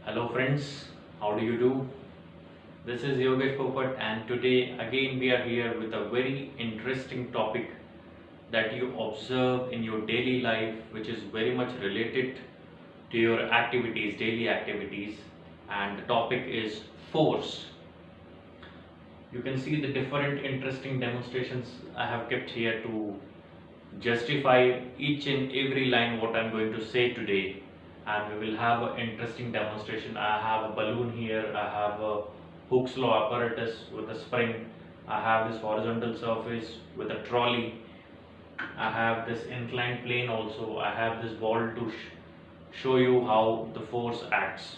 Hello friends, how do you do? This is Yogesh Popat and today again we are here with a very interesting topic that you observe in your daily life, which is very much related to your activities, daily activities, and the topic is force. You can see the different interesting demonstrations I have kept here to justify each and every line what I'm going to say today, and we will have an interesting demonstration. I have a balloon here, I have a Hooke's law apparatus with a spring, I have this horizontal surface with a trolley, I have this inclined plane also, I have this ball to show you how the force acts.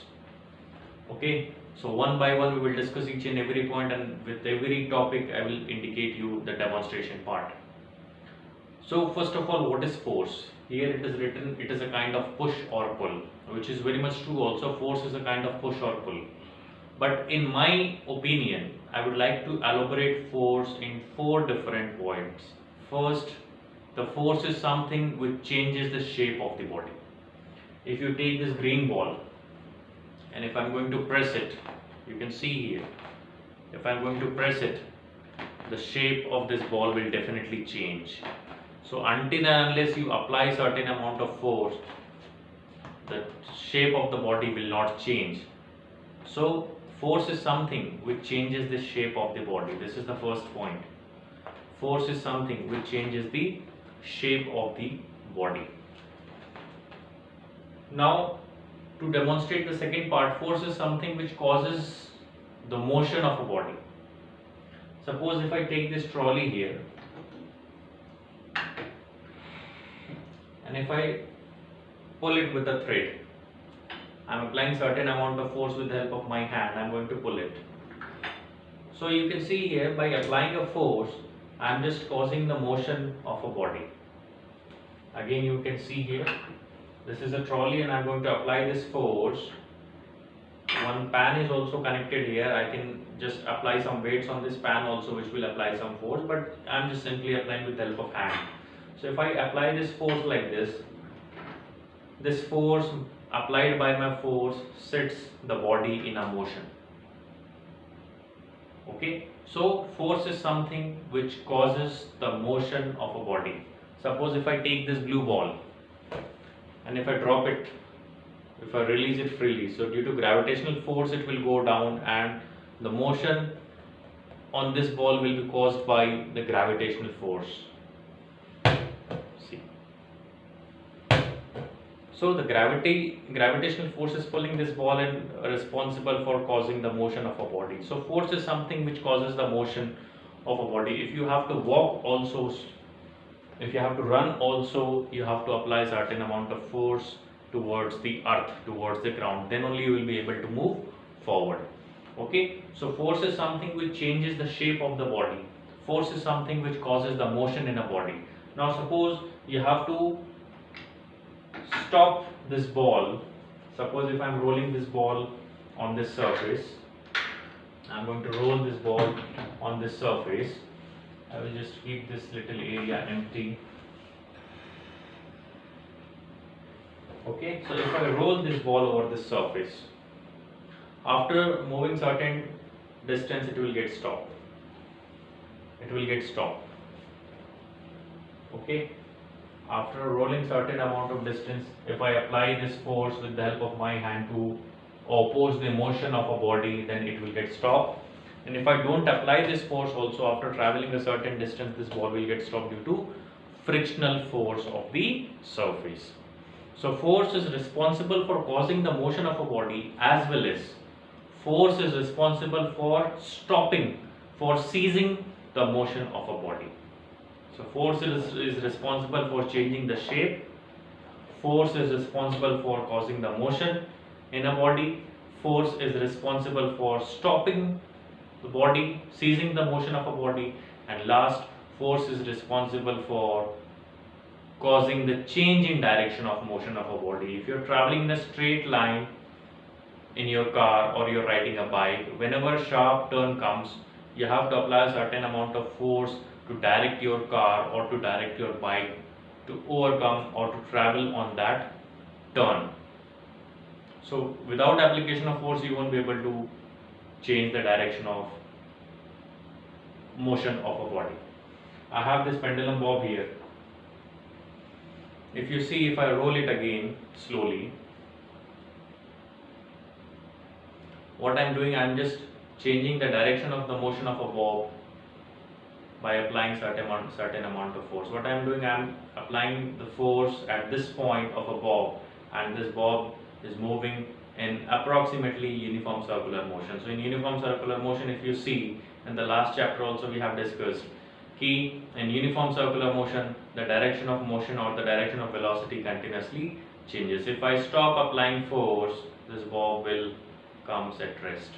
Okay, so one by one we will discuss each and every point, and with every topic I will indicate you the demonstration part. So first of all, what is force? Here it is written, it is a kind of push or pull, which is very much true also. Force is a kind of push or pull. But in my opinion, I would like to elaborate force in four different points. First, the force is something which changes the shape of the body. If you take this green ball, and if I'm going to press it, you can see here, if I'm going to press it, the shape of this ball will definitely change. So until and unless you apply certain amount of force, the shape of the body will not change. So force is something which changes the shape of the body. This is the first point. Force is something which changes the shape of the body. Now, to demonstrate the second part, force is something which causes the motion of a body. Suppose if I take this trolley here, and if I pull it with a thread, I am applying certain amount of force with the help of my hand, I am going to pull it. So you can see here, by applying a force, I am just causing the motion of a body. Again you can see here, this is a trolley and I am going to apply this force. One pan is also connected here, I can just apply some weights on this pan also which will apply some force, but I am just simply applying with the help of hand. So if I apply this force like this force applied by my force sets the body in a motion. Okay, so force is something which causes the motion of a body. Suppose if I take this blue ball and if I drop it, if I release it freely, so due to gravitational force it will go down, and the motion on this ball will be caused by the gravitational force. See, so the gravitational force is pulling this ball and responsible for causing the motion of a body. So force is something which causes the motion of a body. If you have to walk also, if you have to run also, you have to apply certain amount of force towards the earth, towards the ground, then only you will be able to move forward. Okay, so force is something which changes the shape of the body. Force is something which causes the motion in a body. Now suppose you have to stop this ball. Suppose if I am rolling this ball on this surface, I am going to roll this ball on this surface. I will just keep this little area empty. Okay, so if I roll this ball over this surface, after moving certain distance it will get stopped. It will get stopped. Okay, after rolling certain amount of distance, if I apply this force with the help of my hand to oppose the motion of a body, then it will get stopped. And if I don't apply this force also, after traveling a certain distance, this ball will get stopped due to frictional force of the surface. So force is responsible for causing the motion of a body, as well as force is responsible for stopping, for seizing the motion of a body. So force is responsible for changing the shape, force is responsible for causing the motion in a body, force is responsible for stopping the body, seizing the motion of a body, and last, force is responsible for causing the change in direction of motion of a body. If you're traveling in a straight line in your car or you're riding a bike, whenever a sharp turn comes, you have to apply a certain amount of force to direct your car or to direct your bike to overcome or to travel on that turn. So without application of force, you won't be able to change the direction of motion of a body. I have this pendulum bob here. If you see, if I roll it again slowly, what I'm doing, I'm just changing the direction of the motion of a bob by applying certain amount of force. What I'm doing, I'm applying the force at this point of a bob, and this bob is moving in approximately uniform circular motion. So in uniform circular motion, if you see in the last chapter also we have discussed key in uniform circular motion, the direction of motion or the direction of velocity continuously changes. If I stop applying force, this bob will comes at rest.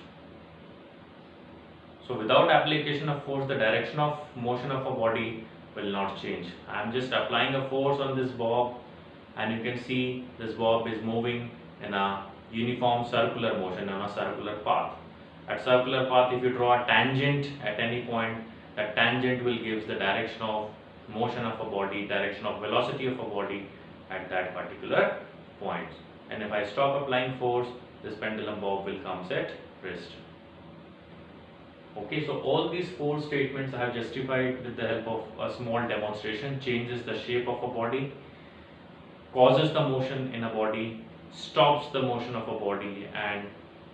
So without application of force, the direction of motion of a body will not change. I am just applying a force on this bob, and you can see this bob is moving in a uniform circular motion on a circular path. At circular path, if you draw a tangent at any point, that tangent will give the direction of motion of a body, direction of velocity of a body at that particular point. And if I stop applying force, this pendulum bob will comes at rest. Okay, so all these four statements I have justified with the help of a small demonstration. Changes the shape of a body, causes the motion in a body, stops the motion of a body, and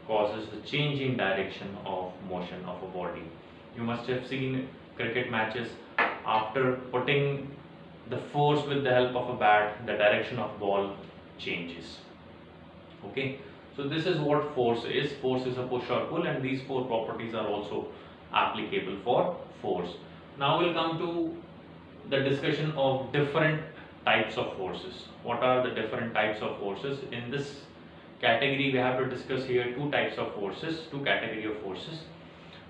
causes the change in direction of motion of a body. You must have seen cricket matches. After putting the force with the help of a bat, the direction of ball changes. Okay, so this is what force is. Force is a push or pull, and these four properties are also applicable for force. Now we'll come to the discussion of different types of forces. What are the different types of forces? In this category, we have to discuss here two types of forces, two category of forces: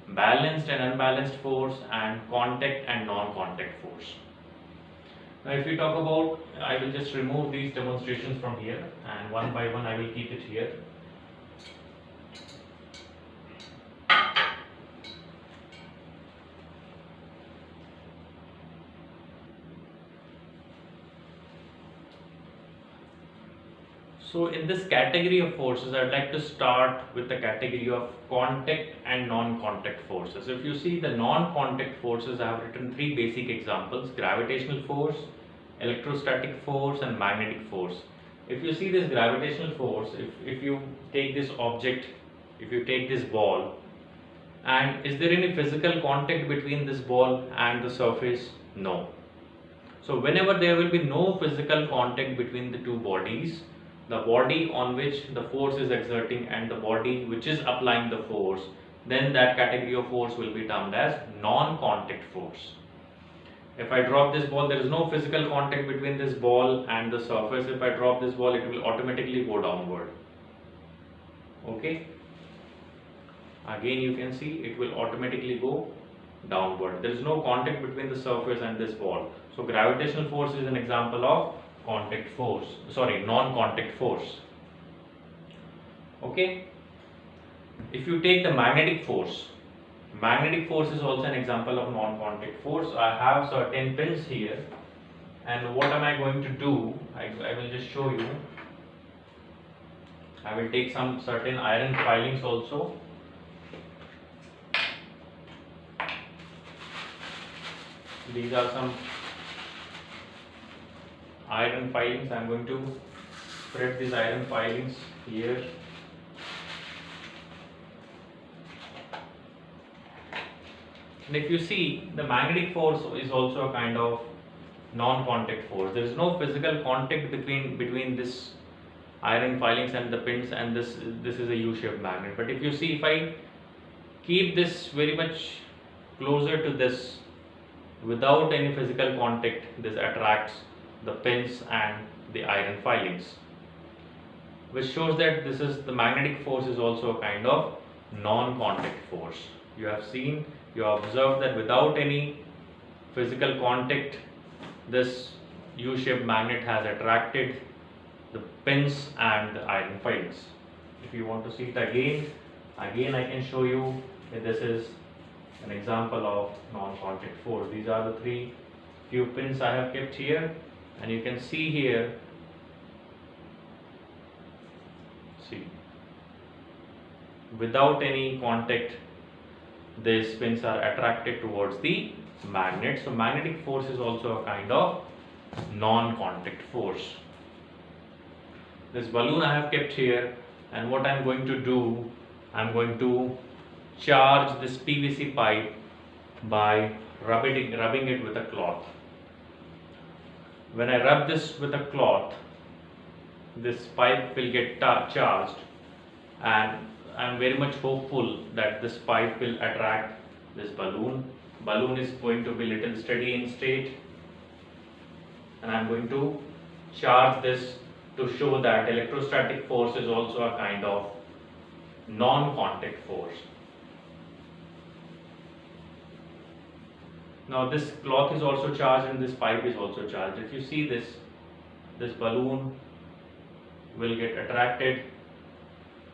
balanced and unbalanced force, and contact and non-contact force. Now if we talk about, I will just remove these demonstrations from here, and one by one I will keep it here. So in this category of forces, I would like to start with the category of contact and non-contact forces. If you see the non-contact forces, I have written three basic examples: gravitational force, electrostatic force, and magnetic force. If you see this gravitational force, if you take this object, if you take this ball, and is there any physical contact between this ball and the surface? No. So whenever there will be no physical contact between the two bodies, the body on which the force is exerting and the body which is applying the force, then that category of force will be termed as non-contact force. If I drop this ball, there is no physical contact between this ball and the surface. If I drop this ball, it will automatically go downward. Okay. Again, you can see it will automatically go downward. There is no contact between the surface and this ball. So gravitational force is an example of contact force, non-contact force. Okay. If you take the magnetic force is also an example of non-contact force. I have certain pins here, and what am I going to do? I will just show you. I will take some certain iron filings also. These are some iron filings. I am going to spread these iron filings here. And if you see, the magnetic force is also a kind of non-contact force. There is no physical contact between this iron filings and the pins, and this is a U-shaped magnet. But if you see, if I keep this very much closer to this without any physical contact, this attracts the pins and the iron filings, which shows that this is the magnetic force is also a kind of non-contact force. You have seen, you have observed that without any physical contact, this U-shaped magnet has attracted the pins and the iron filings. If you want to see it again I can show you that this is an example of non-contact force. These are the three few pins I have kept here, and you can see here See, without any contact, these pins are attracted towards the magnet. So magnetic force is also a kind of non-contact force. This balloon I have kept here, and what I am going to do, I am going to charge this PVC pipe by rubbing it with a cloth. When I rub this with a cloth, this pipe will get charged, and I am very much hopeful that this pipe will attract this balloon. Balloon is going to be little steady in state, and I am going to charge this to show that electrostatic force is also a kind of non-contact force. Now this cloth is also charged and this pipe is also charged. If you see this balloon will get attracted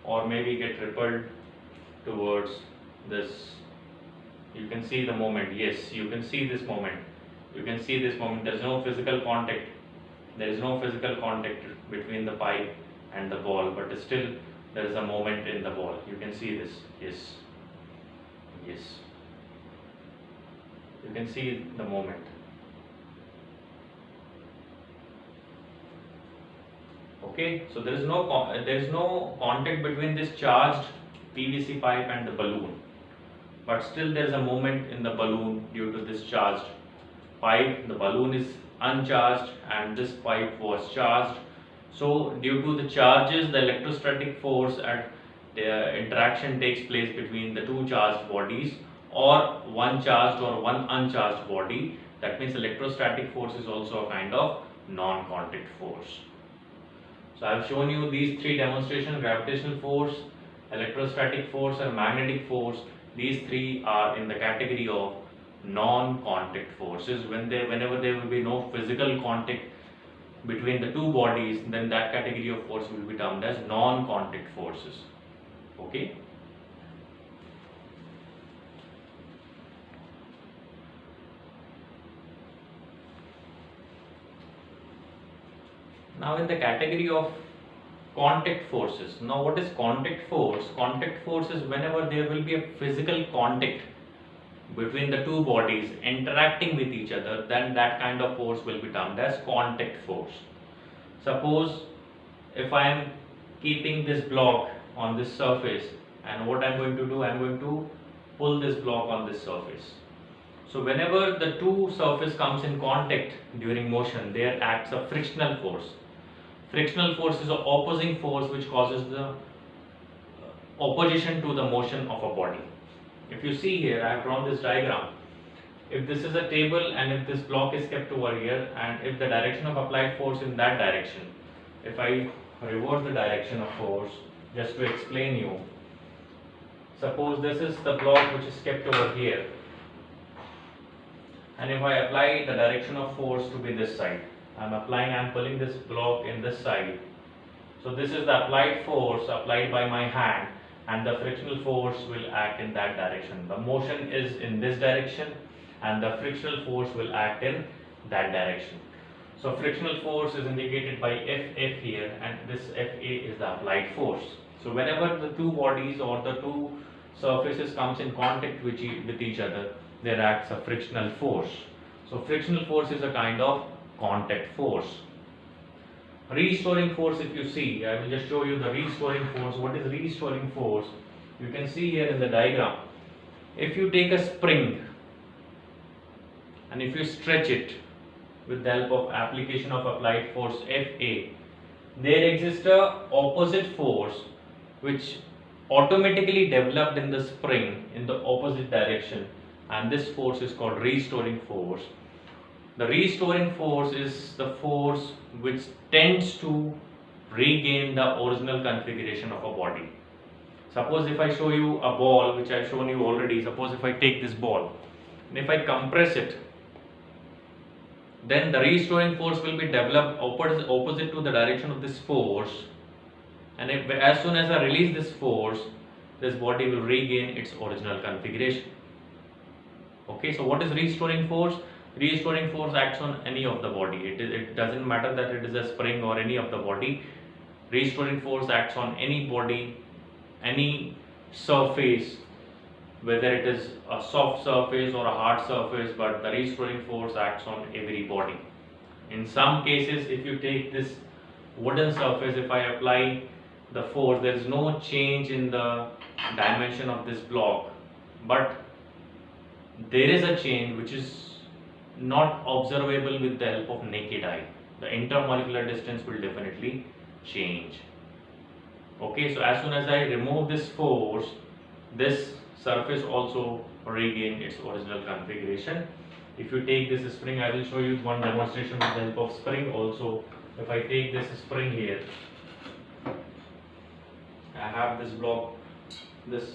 or maybe get repelled towards this. You can see the moment. Yes, you can see this moment. You can see this moment. There is no physical contact. There is no physical contact between the pipe and the ball, but still there is a moment in the ball. You can see this. Yes. Yes. You can see the moment. Okay, so there is no contact between this charged PVC pipe and the balloon, but still there is a moment in the balloon due to this charged pipe. The balloon is uncharged and this pipe was charged. So due to the charges, the electrostatic force at the interaction takes place between the two charged bodies, or one charged or one uncharged body. That means electrostatic force is also a kind of non-contact force. So I have shown you these three demonstrations: gravitational force, electrostatic force and magnetic force. These three are in the category of non-contact forces. Whenever there will be no physical contact between the two bodies, then that category of force will be termed as non-contact forces. Okay. Now in the category of contact forces. Now what is contact force? Contact force is whenever there will be a physical contact between the two bodies interacting with each other, then that kind of force will be termed as contact force. Suppose if I am keeping this block on this surface, and what I am going to do, I am going to pull this block on this surface. So whenever the two surface comes in contact during motion, there acts a frictional force. Frictional force is an opposing force which causes the opposition to the motion of a body. If you see here, I have drawn this diagram. If this is a table and if this block is kept over here, and if the direction of applied force in that direction, if I reverse the direction of force just to explain you, suppose this is the block which is kept over here, and if I apply the direction of force to be this side, I am pulling this block in this side. So this is the applied force applied by my hand, and the frictional force will act in that direction. The motion is in this direction and the frictional force will act in that direction. So frictional force is indicated by F here, and this Fa is the applied force. So whenever the two bodies or the two surfaces comes in contact with each other, there acts a frictional force. So frictional force is a kind of contact force. Restoring force, if you see, I will just show you the restoring force. What is restoring force? You can see here in the diagram. If you take a spring and if you stretch it with the help of application of applied force Fa, there exists a opposite force which automatically developed in the spring in the opposite direction, and this force is called restoring force. The restoring force is the force which tends to regain the original configuration of a body. Suppose if I show you a ball, which I have shown you already, suppose if I take this ball and if I compress it, then the restoring force will be developed opposite to the direction of this force, and as soon as I release this force, this body will regain its original configuration. Okay, so what is restoring force? Restoring force acts on any of the body. It doesn't matter that it is a spring or any of the body. Restoring force acts on any body, any surface, whether it is a soft surface or a hard surface, but the restoring force acts on every body. In some cases, if you take this wooden surface, if I apply the force, there is no change in the dimension of this block, but there is a change which is not observable with the help of naked eye. The intermolecular distance will definitely change. Okay, so as soon as I remove this force, this surface also regain its original configuration. If you take this spring, I will show you one demonstration with the help of spring also. If I take this spring here, I have this block, this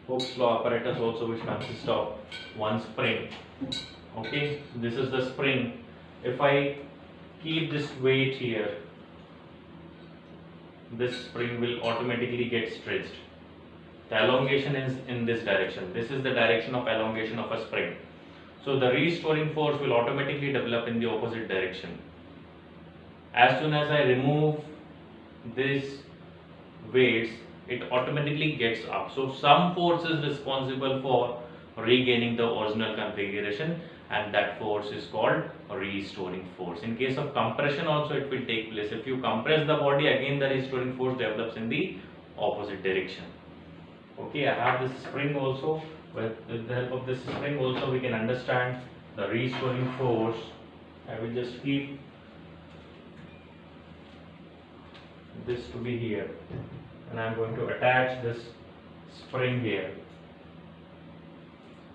Hooke's law apparatus also, which consists of one spring. Okay, this is the spring. If I keep this weight here, this spring will automatically get stretched. The elongation is in this direction. This is the direction of elongation of a spring. So the restoring force will automatically develop in the opposite direction. As soon as I remove these weights, it automatically gets up. So some force is responsible for regaining the original configuration, and that force is called restoring force. In case of compression also it will take place. If you compress the body, again the restoring force develops in the opposite direction. Okay, I have this spring also. With the help of this spring also we can understand the restoring force. I will just keep this to be here, and I am going to attach this spring here.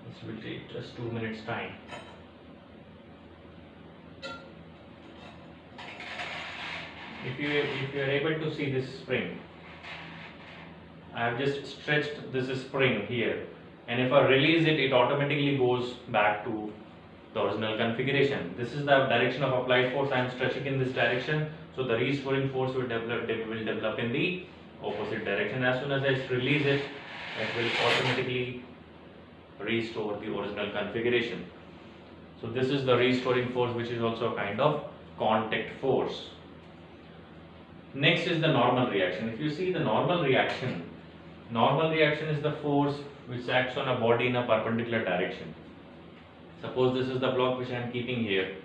This will take just 2 minutes time. If you are able to see this spring, I have just stretched this spring here, and if I release it, it automatically goes back to the original configuration. This is the direction of applied force. I am stretching in this direction, so the restoring force will develop in the opposite direction. As soon as I release it, it will automatically restore the original configuration. So this is the restoring force, which is also a kind of contact force. Next is the normal reaction. If you see the normal reaction is the force which acts on a body in a perpendicular direction. Suppose this is the block which I am keeping here.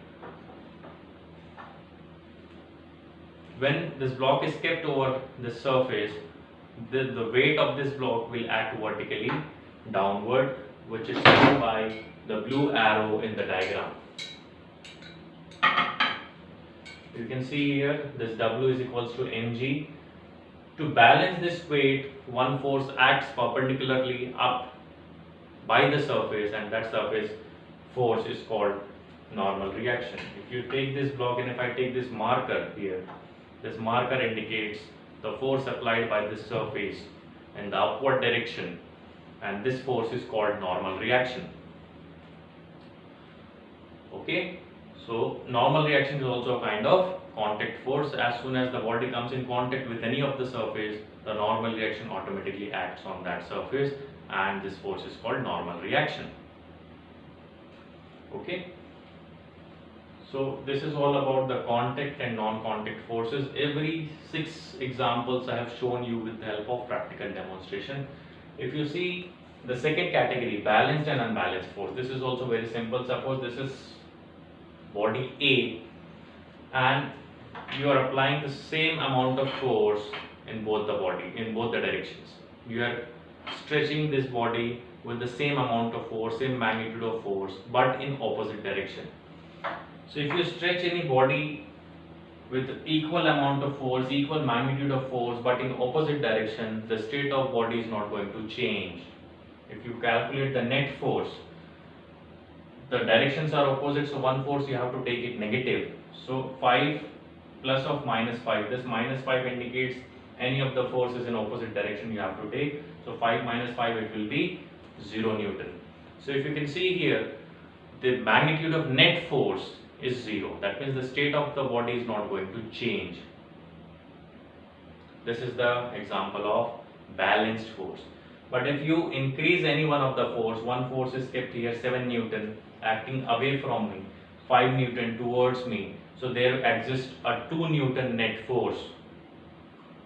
When this block is kept over the surface, the weight of this block will act vertically downward, which is shown by the blue arrow in the diagram. You can see here this W is equals to mg. To balance this weight, one force acts perpendicularly up by the surface, and that surface force is called normal reaction. If you take this block and if I take this marker here, this marker indicates the force applied by this surface in the upward direction, and this force is called normal reaction. Okay, so normal reaction is also a kind of contact force. As soon as the body comes in contact with any of the surface, the normal reaction automatically acts on that surface, and this force is called normal reaction. Okay, so this is all about the contact and non-contact forces. Every 6 examples I have shown you with the help of practical demonstration. If you see the second category, balanced and unbalanced force, this is also very simple. Suppose this is body A, and you are applying the same amount of force in both the directions. You are stretching this body with the same amount of force, same magnitude of force, but in opposite direction. So if you stretch any body with equal amount of force, equal magnitude of force, but in opposite direction, the state of body is not going to change. If you calculate the net force, the directions are opposite, so one force you have to take it negative. So 5 plus of minus 5, this minus 5 indicates any of the forces in opposite direction you have to take. So 5 minus 5, it will be 0 Newton. So if you can see here, the magnitude of net force is 0. That means the state of the body is not going to change. This is the example of balanced force. But if you increase any one of the force, one force is kept here 7 Newton acting away from me, 5 Newton towards me. So there exists a 2 Newton net force.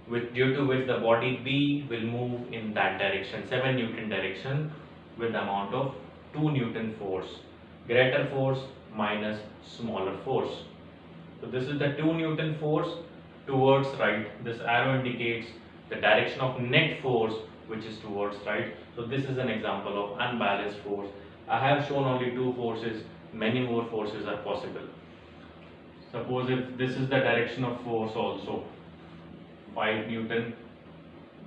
due to which the body B will move in that direction, 7 Newton direction, with the amount of 2 Newton force, greater force minus smaller force. So this is the 2 Newton force towards right. This arrow indicates the direction of net force, which is towards right. So this is an example of unbalanced force. I have shown only 2 forces, many more forces are possible. Suppose if this is the direction of force also, 5 Newton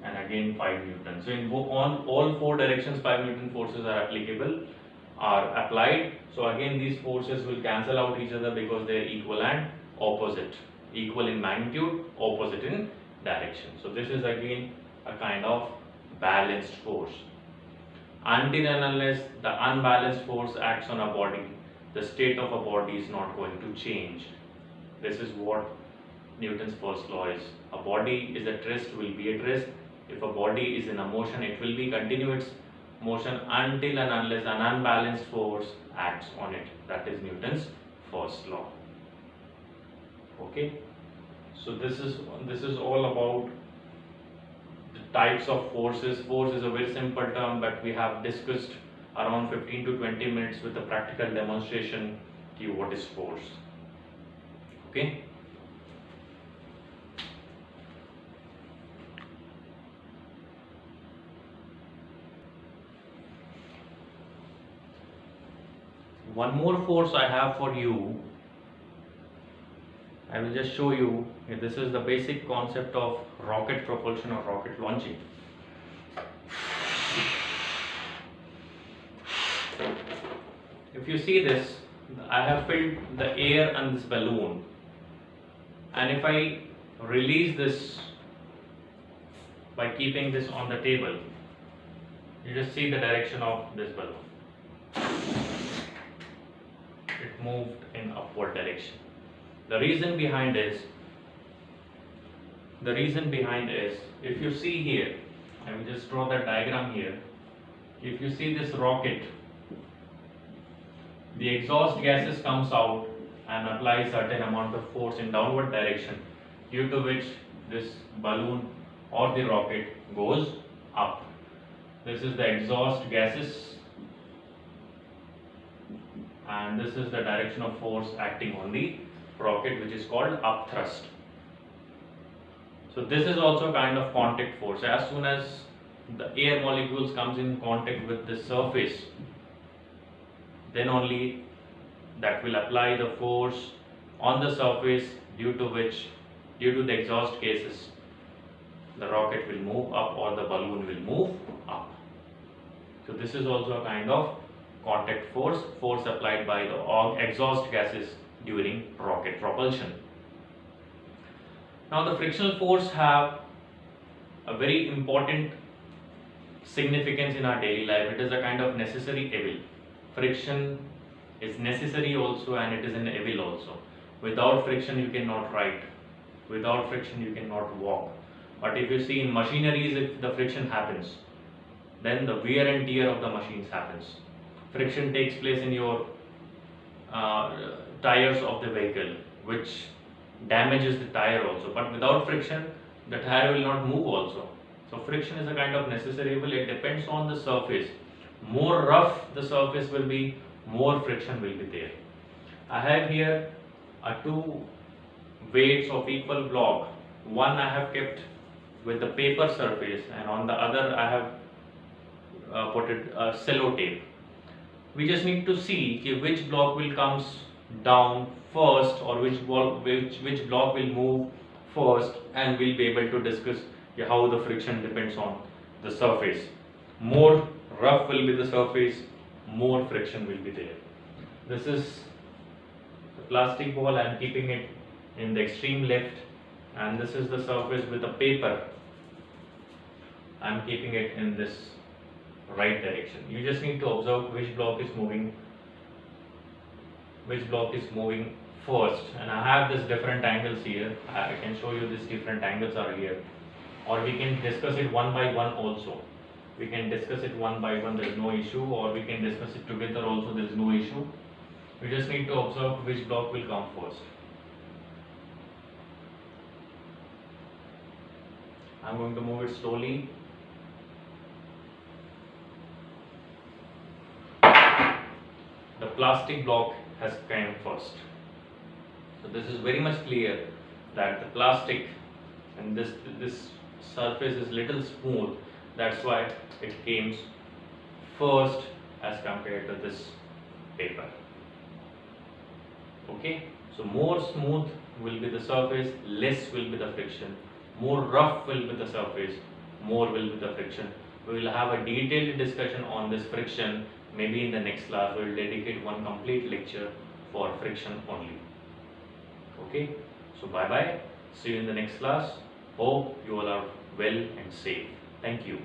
and again 5 Newton. So in on all 4 directions 5 Newton forces are applicable, are applied. So again these forces will cancel out each other because they are equal and opposite. Equal in magnitude, opposite in direction. So this is again a kind of balanced force. Until and unless the unbalanced force acts on a body, the state of a body is not going to change. This is what Newton's first law is. A body is at rest, will be at rest. If a body is in a motion, it will be continue its motion until and unless an unbalanced force acts on it. That is Newton's first law. Okay. So this is all about the types of forces. Force is a very simple term, but we have discussed around 15 to 20 minutes with a practical demonstration to what is force. Okay. One more force I have for you. I will just show you. This is the basic concept of rocket propulsion or rocket launching. If you see this, I have filled the air and this balloon, and if I release this by keeping this on the table, you just see the direction of this balloon. It moved in upward direction. The reason behind is, if you see here, I will just draw the diagram here. If you see this rocket, the exhaust gases comes out and apply certain amount of force in downward direction, due to which this balloon or the rocket goes up. This is the exhaust gases, and this is the direction of force acting on the rocket, which is called upthrust. So this is also kind of contact force. As soon as the air molecules comes in contact with the surface, then only that will apply the force on the surface, due to the exhaust gases, the rocket will move up or the balloon will move up. So this is also a kind of contact force applied by the exhaust gases during rocket propulsion. Now the frictional force have a very important significance in our daily life. It is a kind of necessary evil. Friction is necessary also, and it is an evil also. Without friction you cannot write, without friction you cannot walk. But if you see in machineries, if the friction happens, then the wear and tear of the machines happens. Friction takes place in your tires of the vehicle, which damages the tire also. But without friction, the tire will not move also. So friction is a kind of necessary evil. It depends on the surface. More rough the surface will be, more friction will be there. I have here two weights of equal block. One I have kept with the paper surface, and on the other I have put it sellotape. We just need to see which block will comes down first, or which block will move first, and we'll be able to discuss how the friction depends on the surface. More rough will be the surface, more friction will be there. This is the plastic ball. I am keeping it in the extreme left, and this is the surface with the paper. I am keeping it in this right direction. You just need to observe which block is moving first. And I have this different angles here. I can show you these different angles are here, or we can discuss it one by one also. We can discuss it one by one, there is no issue, or we can discuss it together also, there is no issue. We just need to observe which block will come first. I'm going to move it slowly. The plastic block has come first. So this is very much clear that the plastic and this surface is little smooth. That's why it came first as compared to this paper. Okay, so more smooth will be the surface, less will be the friction. More rough will be the surface, more will be the friction. We will have a detailed discussion on this friction. Maybe in the next class we will dedicate one complete lecture for friction only. Okay, so bye bye. See you in the next class. Hope you all are well and safe. Thank you.